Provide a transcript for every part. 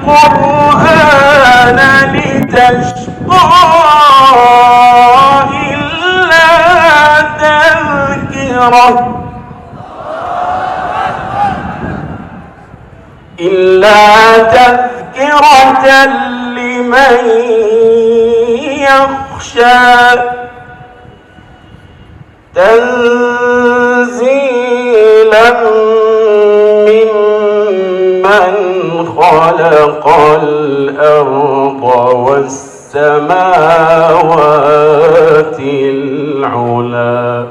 القرآن لتشقى إلا تذكرة لمن يخشى تنزيلا ممن خلق الأرض والسماوات العلى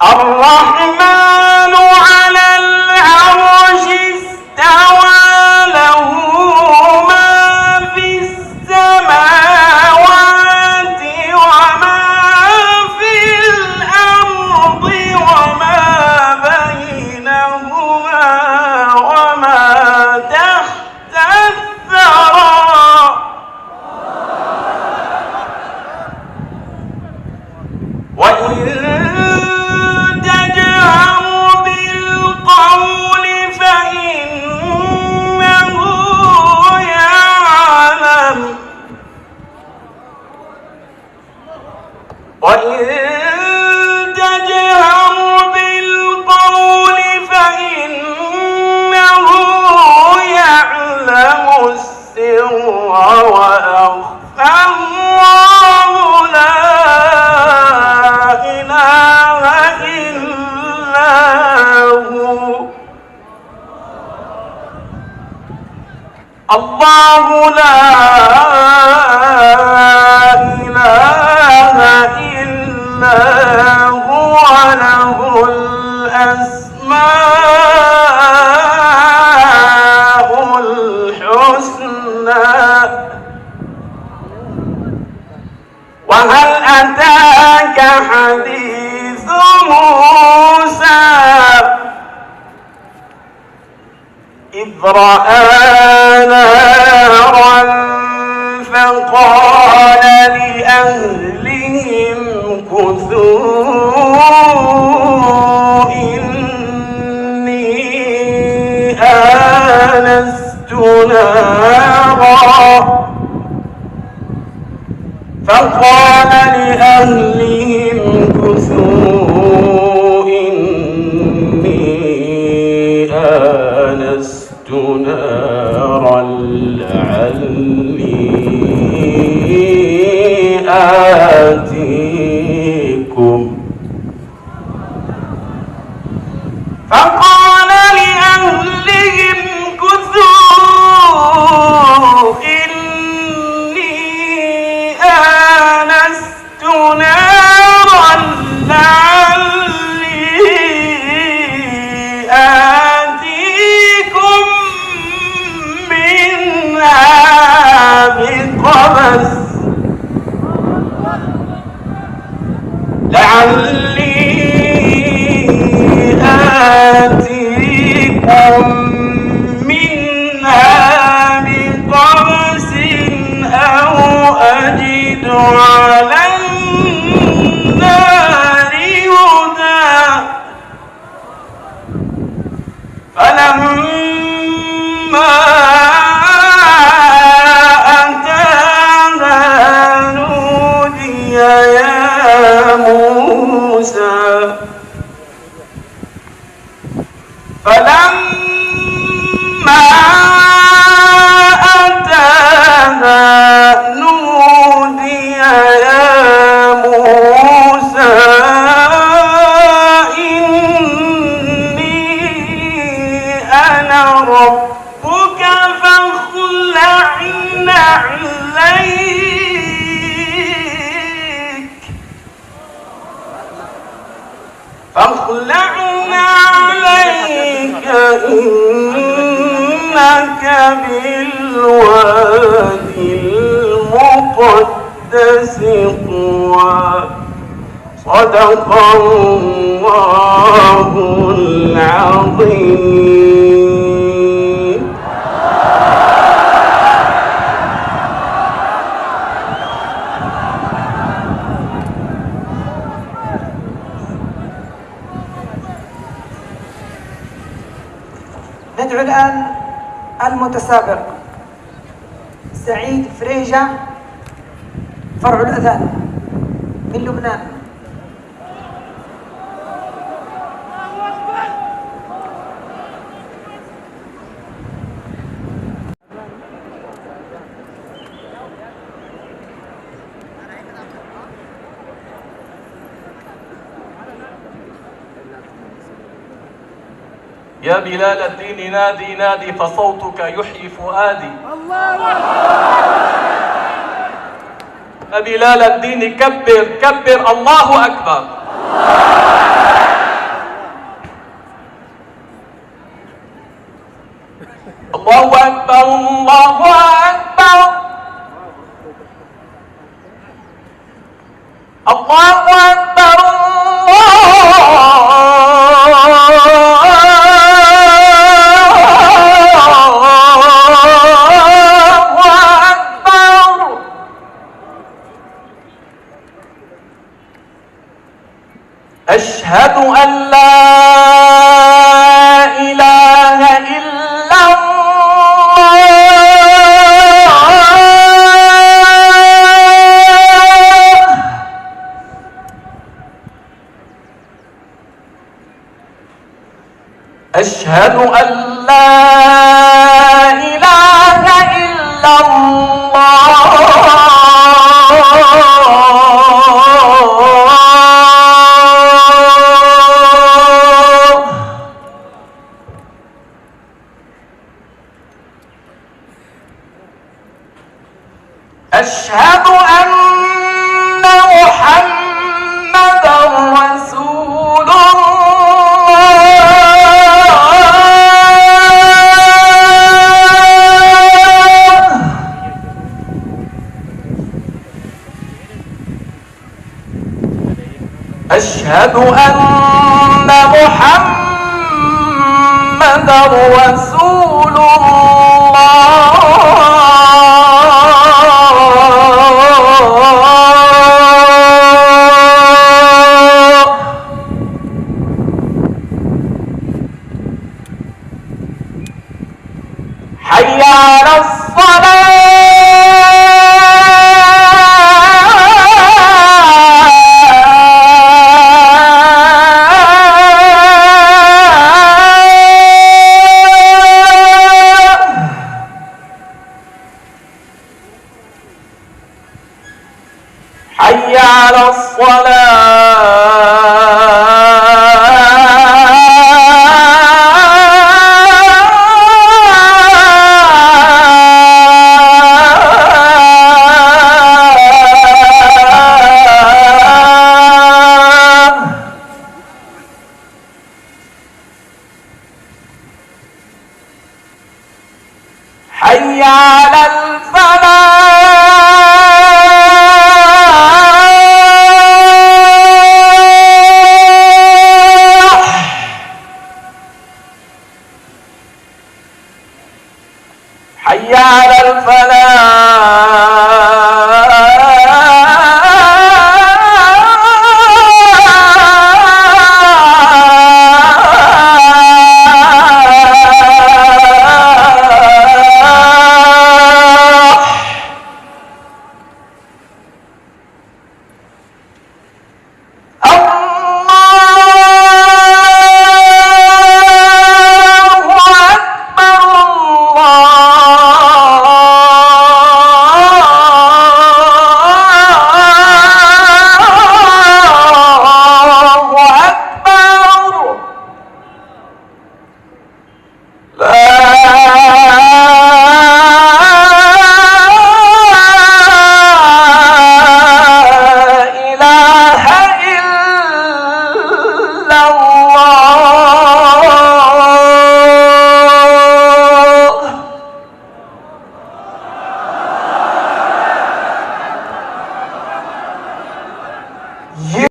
الرحمن على العرش استوى له ما في السماوات وما في الأرض وما بينهما وما تحت الثرى وإن تجهر بالقول فإنه يعلم السر وأخفى الله لا إله إلا هو الله لا إله إلا هو له الأسماء الحسنى وهل أتاك حديث موسى إذ رأى نارا فقال لأهلهم كثوا إني آنست نارا فقال لأهلهم كثوا إني آنست نارا لعلي آتيكم فقال لأهلهم كثوا إني آنست نارا لعلي آتيكم منها بقبس أو أجد على النار هدى فلما أتاها نودي يا موسى فلما أتاها نودي يا موسى إني أنا ربك فاخلع عليك إنك بالوادي المقدس طوى صدق الله العظيم. ندعو الآن المتسابق سعيد فريجة فرع الأذان من لبنان. يا بلال الدين نادي نادي فصوتك يحيي فؤادي. يا بلال الدين كبر كبر الله أكبر. الله أكبر الله أكبر الله أكبر أشهد أن لا إله إلا الله. أشهد أن لا إله إلا الله. أشهد أن محمدًا رسول الله. أشهد أن محمدًا رسول الله. حي على الصلاة. حي على الصلاة. حي على الفلاح. حي على الفلاح.